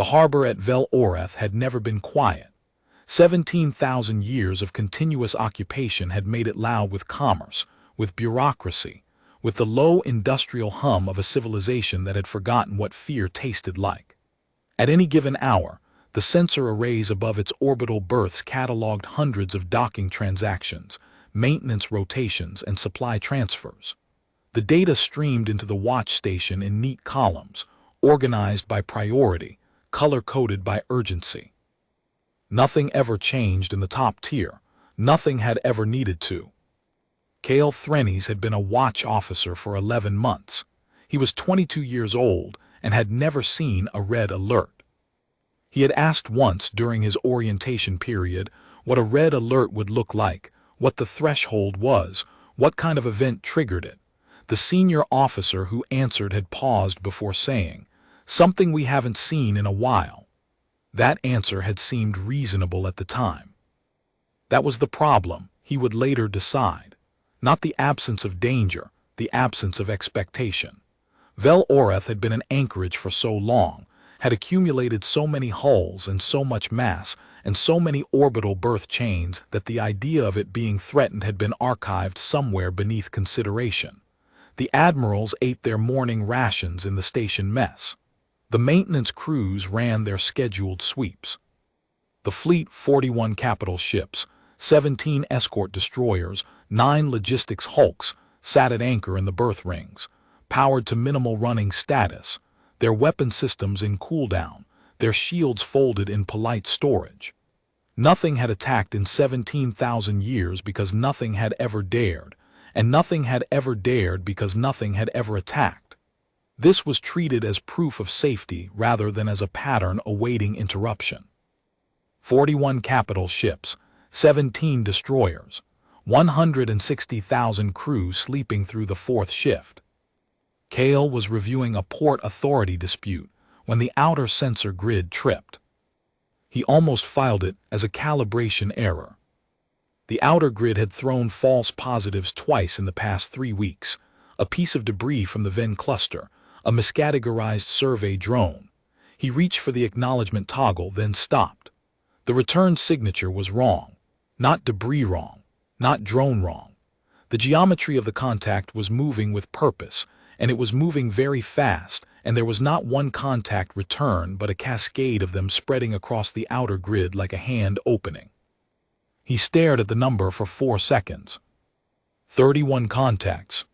The harbor at Vel Oreth had never been quiet. 17,000 years of continuous occupation had made it loud with commerce, with bureaucracy, with the low industrial hum of a civilization that had forgotten what fear tasted like. At any given hour, the sensor arrays above its orbital berths cataloged hundreds of docking transactions, maintenance rotations, and supply transfers. The data streamed into the watch station in neat columns, organized by priority, color-coded by urgency. Nothing ever changed in the top tier. Nothing had ever needed to. Cale Thrennes had been a watch officer for 11 months. He was 22 years old and had never seen a red alert. He had asked once during his orientation period what a red alert would look like, what the threshold was, what kind of event triggered it. The senior officer who answered had paused before saying, "Something we haven't seen in a while." That answer had seemed reasonable at the time. That was the problem, he would later decide. Not the absence of danger, the absence of expectation. Vel Oreth had been an anchorage for so long, had accumulated so many hulls and so much mass and so many orbital berth chains that the idea of it being threatened had been archived somewhere beneath consideration. The admirals ate their morning rations in the station mess. The maintenance crews ran their scheduled sweeps. The fleet, 41 capital ships, 17 escort destroyers, 9 logistics hulks, sat at anchor in the berth rings, powered to minimal running status, their weapon systems in cooldown, their shields folded in polite storage. Nothing had attacked in 17,000 years because nothing had ever dared, and nothing had ever dared because nothing had ever attacked. This was treated as proof of safety rather than as a pattern awaiting interruption. 41 capital ships, 17 destroyers, 160,000 crews sleeping through the fourth shift. Cale was reviewing a port authority dispute when the outer sensor grid tripped. He almost filed it as a calibration error. The outer grid had thrown false positives twice in the past 3 weeks, a piece of debris from the Ven cluster, a miscategorized survey drone. He reached for the acknowledgement toggle, then stopped. The return signature was wrong. Not debris wrong, not drone wrong. The geometry of the contact was moving with purpose, and it was moving very fast, and there was not one contact return but a cascade of them spreading across the outer grid like a hand opening. He stared at the number for 4 seconds. 31 contacts.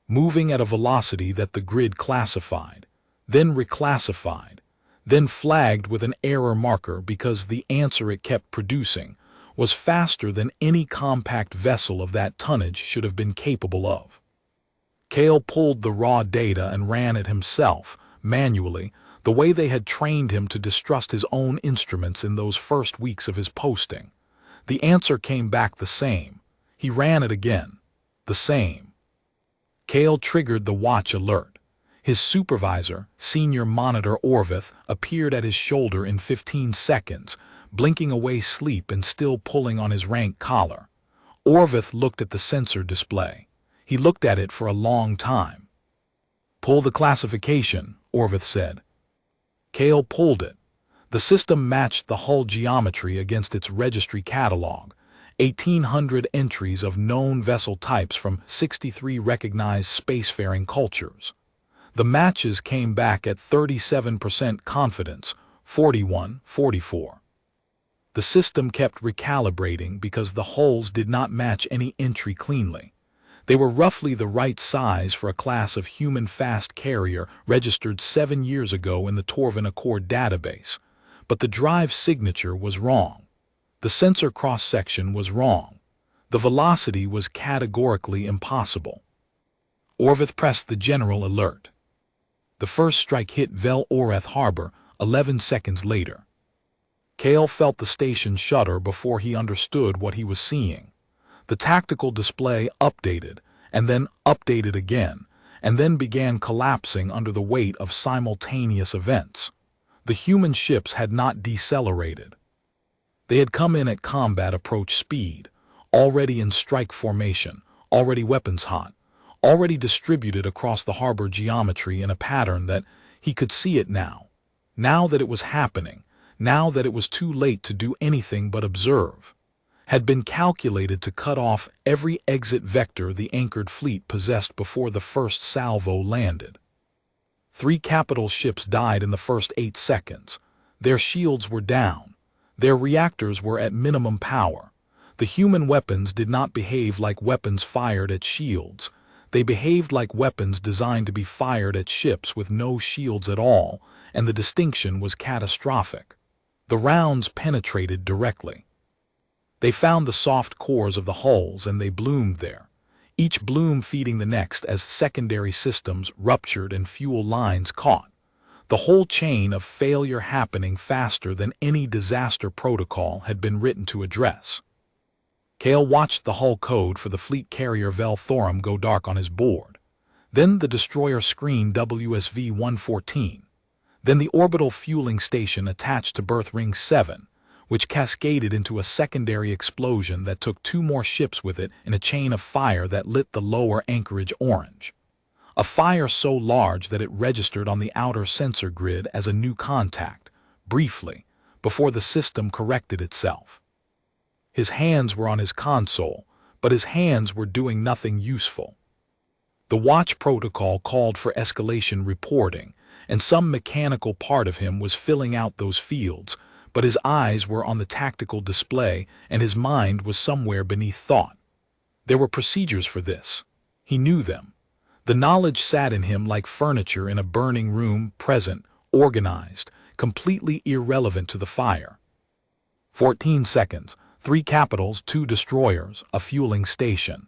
Moving at a velocity that the grid classified, then reclassified, then flagged with an error marker because the answer it kept producing was faster than any compact vessel of that tonnage should have been capable of. Cale pulled the raw data and ran it himself, manually, the way they had trained him to distrust his own instruments in those first weeks of his posting. The answer came back the same. He ran it again. The same. Cale triggered the watch alert. His supervisor, Senior Monitor Orveth, appeared at his shoulder in 15 seconds, blinking away sleep and still pulling on his rank collar. Orveth looked at the sensor display. He looked at it for a long time. "Pull the classification," Orveth said. Cale pulled it. The system matched the hull geometry against its registry catalog, 1,800 entries of known vessel types from 63 recognized spacefaring cultures. The matches came back at 37% confidence, 41-44. The system kept recalibrating because the hulls did not match any entry cleanly. They were roughly the right size for a class of human fast carrier registered 7 years ago in the Torvin Accord database, but the drive signature was wrong. The sensor cross-section was wrong. The velocity was categorically impossible. Orveth pressed the general alert. The first strike hit Vel Oreth Harbor 11 seconds later. Cale felt the station shudder before he understood what he was seeing. The tactical display updated, and then updated again, and then began collapsing under the weight of simultaneous events. The human ships had not decelerated. They had come in at combat approach speed, already in strike formation, already weapons hot, already distributed across the harbor geometry in a pattern that, he could see it now, Now that it was happening, now that it was too late to do anything but observe, had been calculated to cut off every exit vector the anchored fleet possessed before the first salvo landed. 3 capital ships died in the first 8 seconds. Their shields were down. Their reactors were at minimum power. The human weapons did not behave like weapons fired at shields. They behaved like weapons designed to be fired at ships with no shields at all, and the distinction was catastrophic. The rounds penetrated directly. They found the soft cores of the hulls and they bloomed there, each bloom feeding the next as secondary systems ruptured and fuel lines caught. The whole chain of failure happening faster than any disaster protocol had been written to address. Cale watched the hull code for the fleet carrier Velthorum go dark on his board. Then the destroyer screen WSV-114. Then the orbital fueling station attached to Berth Ring 7, which cascaded into a secondary explosion that took 2 more ships with it in a chain of fire that lit the lower anchorage orange. A fire so large that it registered on the outer sensor grid as a new contact, briefly, before the system corrected itself. His hands were on his console, but his hands were doing nothing useful. The watch protocol called for escalation reporting, and some mechanical part of him was filling out those fields, but his eyes were on the tactical display and his mind was somewhere beneath thought. There were procedures for this. He knew them. The knowledge sat in him like furniture in a burning room, present, organized, completely irrelevant to the fire. 14 seconds, 3 capitals, 2 destroyers, a fueling station.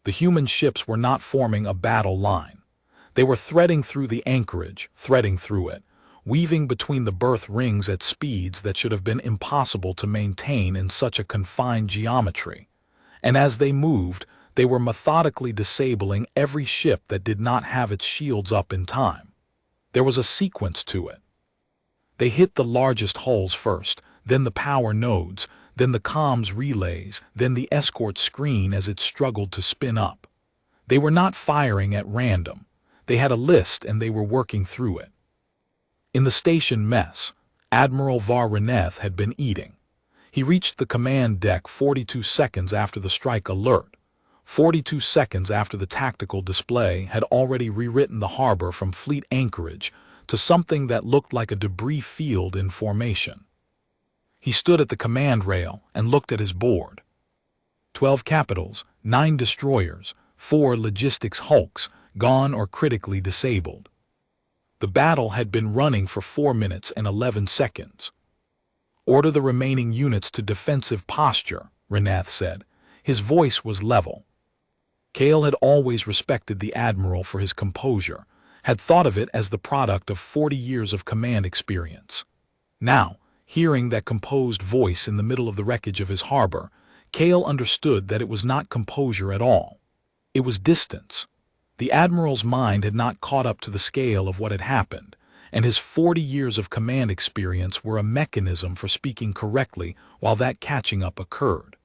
The human ships were not forming a battle line. They were threading through the anchorage, threading through it, weaving between the berth rings at speeds that should have been impossible to maintain in such a confined geometry. And as they moved, they were methodically disabling every ship that did not have its shields up in time. There was a sequence to it. They hit the largest hulls first, then the power nodes, then the comms relays, then the escort screen as it struggled to spin up. They were not firing at random. They had a list and they were working through it. In the station mess, Admiral Var-Reneth had been eating. He reached the command deck 42 seconds after the strike alert. 42 seconds after the tactical display had already rewritten the harbor from fleet anchorage to something that looked like a debris field in formation. He stood at the command rail and looked at his board. 12 capitals, 9 destroyers, 4 logistics hulks, gone or critically disabled. The battle had been running for 4 minutes and 11 seconds. Order the remaining units to defensive posture, Reneth said. His voice was level. Cale had always respected the Admiral for his composure, had thought of it as the product of 40 years of command experience. Now, hearing that composed voice in the middle of the wreckage of his harbor, Cale understood that it was not composure at all. It was distance. The Admiral's mind had not caught up to the scale of what had happened, and his 40 years of command experience were a mechanism for speaking correctly while that catching up occurred.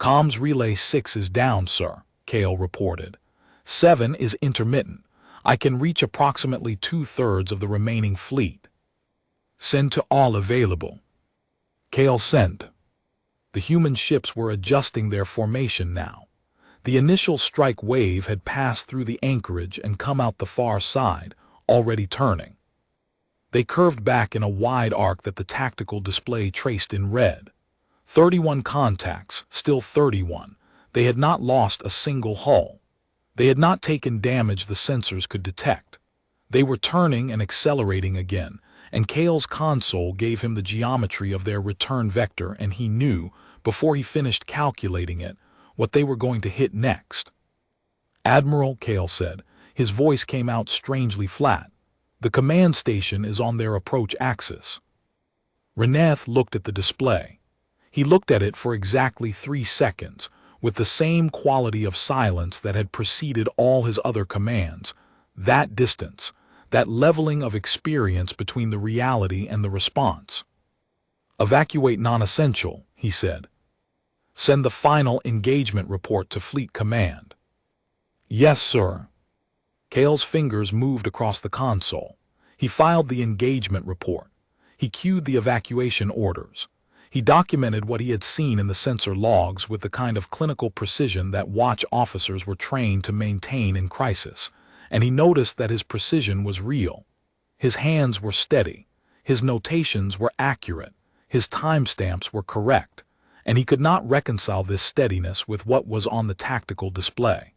Comms Relay 6 is down, sir, Cale reported. 7 is intermittent. I can reach approximately 2/3 of the remaining fleet. Send to all available. Cale sent. The human ships were adjusting their formation now. The initial strike wave had passed through the anchorage and come out the far side, already turning. They curved back in a wide arc that the tactical display traced in red. 31 contacts, still 31. They had not lost a single hull. They had not taken damage the sensors could detect. They were turning and accelerating again, and Cale's console gave him the geometry of their return vector, and he knew, before he finished calculating it, what they were going to hit next. Admiral, Cale said. His voice came out strangely flat. The command station is on their approach axis. Reneth looked at the display. He looked at it for exactly 3 seconds, with the same quality of silence that had preceded all his other commands. That distance, that leveling of experience between the reality and the response. Evacuate non-essential, he said. Send the final engagement report to Fleet Command. Yes, sir. Cale's fingers moved across the console. He filed the engagement report. He queued the evacuation orders. He documented what he had seen in the sensor logs with the kind of clinical precision that watch officers were trained to maintain in crisis, and he noticed that his precision was real. His hands were steady, his notations were accurate, his timestamps were correct, and he could not reconcile this steadiness with what was on the tactical display.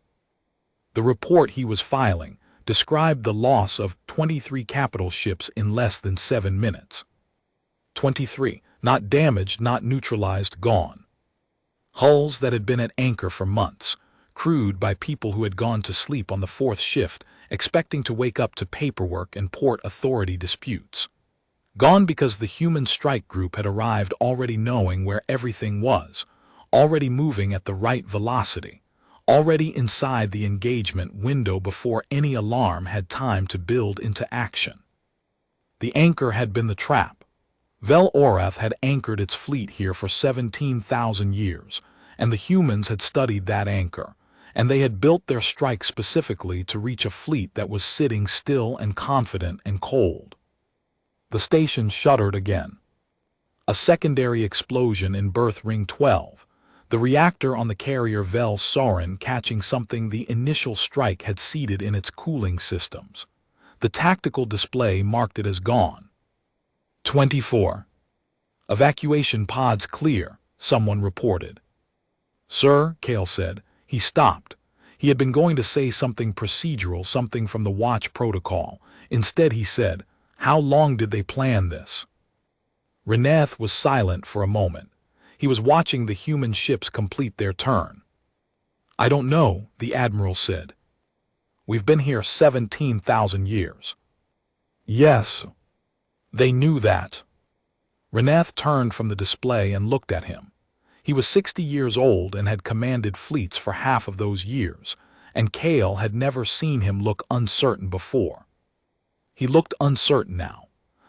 The report he was filing described the loss of 23 capital ships in less than 7 minutes. 23. Not damaged, not neutralized, gone. Hulls that had been at anchor for months, crewed by people who had gone to sleep on the fourth shift, expecting to wake up to paperwork and port authority disputes. Gone because the human strike group had arrived already knowing where everything was, already moving at the right velocity, already inside the engagement window before any alarm had time to build into action. The anchor had been the trap. Vel-Orath had anchored its fleet here for 17,000 years, and the humans had studied that anchor, and they had built their strike specifically to reach a fleet that was sitting still and confident and cold. The station shuddered again. A secondary explosion in berth ring 12, the reactor on the carrier Vel-Sorin catching something the initial strike had seeded in its cooling systems. The tactical display marked it as gone. 24. Evacuation pods clear, someone reported. Sir, Cale said. He stopped. He had been going to say something procedural, something from the watch protocol. Instead he said, "How long did they plan this?" Reneth was silent for a moment. He was watching the human ships complete their turn. "I don't know," the Admiral said. "We've been here 17,000 years." "Yes." They knew that. Reneth turned from the display and looked at him. He was 60 years old and had commanded fleets for half of those years, and Cale had never seen him look uncertain before. He looked uncertain now.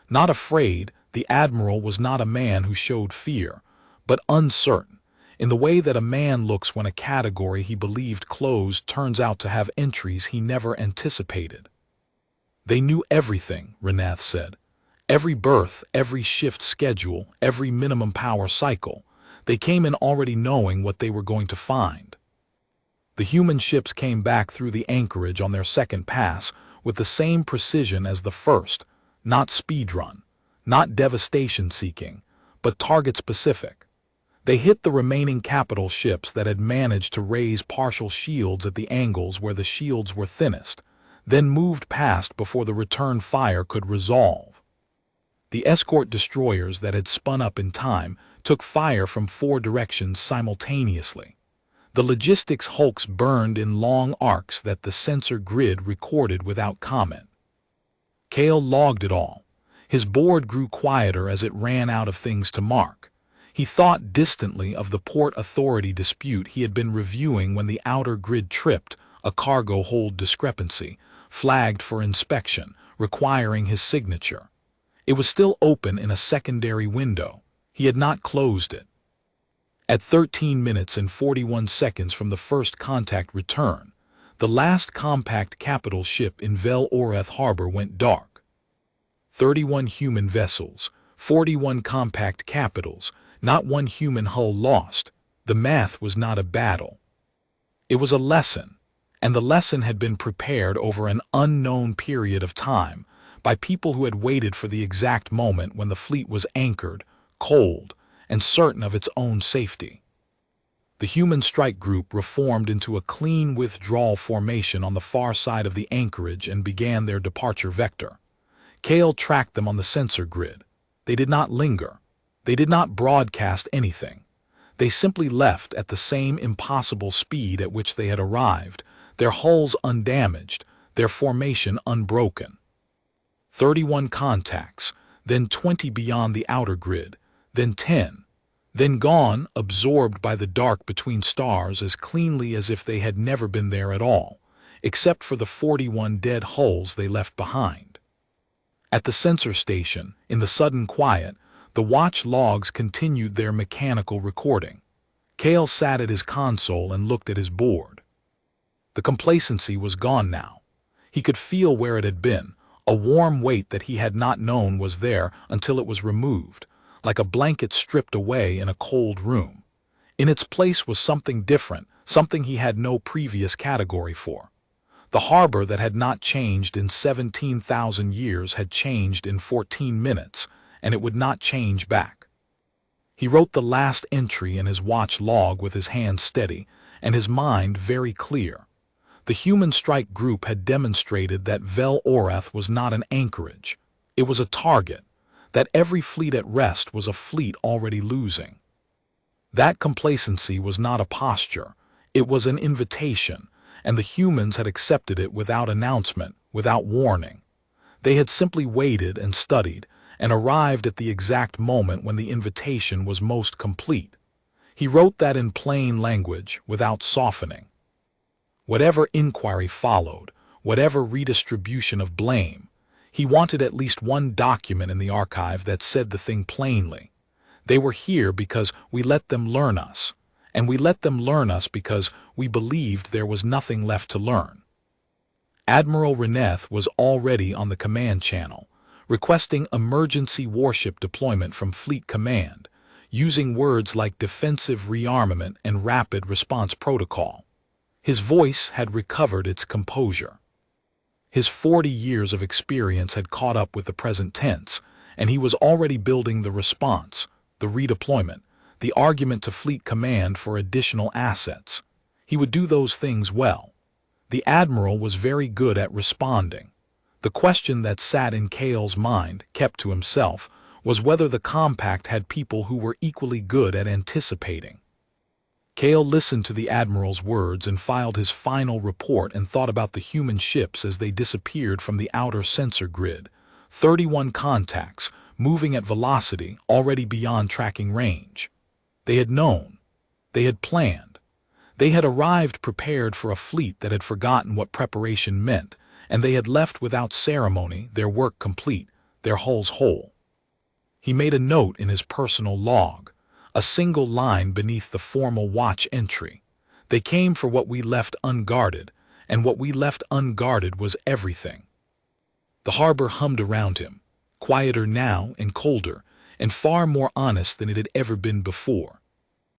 Not afraid, the Admiral was not a man who showed fear, but uncertain, in the way that a man looks when a category he believed closed turns out to have entries he never anticipated. They knew everything, Reneth said. Every berth, every shift schedule, every minimum power cycle. They came in already knowing what they were going to find. The human ships came back through the anchorage on their second pass with the same precision as the first, not speedrun, not devastation-seeking, but target-specific. They hit the remaining capital ships that had managed to raise partial shields at the angles where the shields were thinnest, then moved past before the return fire could resolve. The escort destroyers that had spun up in time took fire from 4 directions simultaneously. The logistics hulks burned in long arcs that the sensor grid recorded without comment. Cale logged it all. His board grew quieter as it ran out of things to mark. He thought distantly of the port authority dispute he had been reviewing when the outer grid tripped, a cargo hold discrepancy, flagged for inspection, requiring his signature. It was still open in a secondary window. He had not closed it. At 13 minutes and 41 seconds from the first contact return, the last compact capital ship in Vel-Orath Harbor went dark. 31 human vessels, 41 compact capitals, not one human hull lost. The math was not a battle. It was a lesson, and the lesson had been prepared over an unknown period of time, by people who had waited for the exact moment when the fleet was anchored, cold, and certain of its own safety. The human strike group reformed into a clean withdrawal formation on the far side of the anchorage and began their departure vector. Cale tracked them on the sensor grid. They did not linger. They did not broadcast anything. They simply left at the same impossible speed at which they had arrived, their hulls undamaged, their formation unbroken. 31 contacts, then 20 beyond the outer grid, then 10, then gone, absorbed by the dark between stars as cleanly as if they had never been there at all, except for the 41 dead hulls they left behind. At the sensor station, in the sudden quiet, the watch logs continued their mechanical recording. Cale sat at his console and looked at his board. The complacency was gone now. He could feel where it had been, a warm weight that he had not known was there until it was removed, like a blanket stripped away in a cold room. In its place was something different, something he had no previous category for. The harbor that had not changed in 17,000 years had changed in 14 minutes, and it would not change back. He wrote the last entry in his watch log with his hand steady and his mind very clear. The human strike group had demonstrated that Vel Orath was not an anchorage. It was a target, that every fleet at rest was a fleet already losing. That complacency was not a posture, it was an invitation, and the humans had accepted it without announcement, without warning. They had simply waited and studied, and arrived at the exact moment when the invitation was most complete. He wrote that in plain language, without softening. Whatever inquiry followed, whatever redistribution of blame, he wanted at least one document in the archive that said the thing plainly. They were here because we let them learn us, and we let them learn us because we believed there was nothing left to learn. Admiral Reneth was already on the command channel, requesting emergency warship deployment from Fleet Command, using words like defensive rearmament and rapid response protocol. His voice had recovered its composure. His 40 years of experience had caught up with the present tense, and he was already building the response, the redeployment, the argument to Fleet Command for additional assets. He would do those things well. The Admiral was very good at responding. The question that sat in Cale's mind, kept to himself, was whether the compact had people who were equally good at anticipating. Cale listened to the Admiral's words and filed his final report and thought about the human ships as they disappeared from the outer sensor grid. 31 contacts, moving at velocity already beyond tracking range. They had known. They had planned. They had arrived prepared for a fleet that had forgotten what preparation meant, and they had left without ceremony, their work complete, their hulls whole. He made a note in his personal log, a single line beneath the formal watch entry. They came for what we left unguarded, and what we left unguarded was everything. The harbor hummed around him, quieter now and colder, and far more honest than it had ever been before.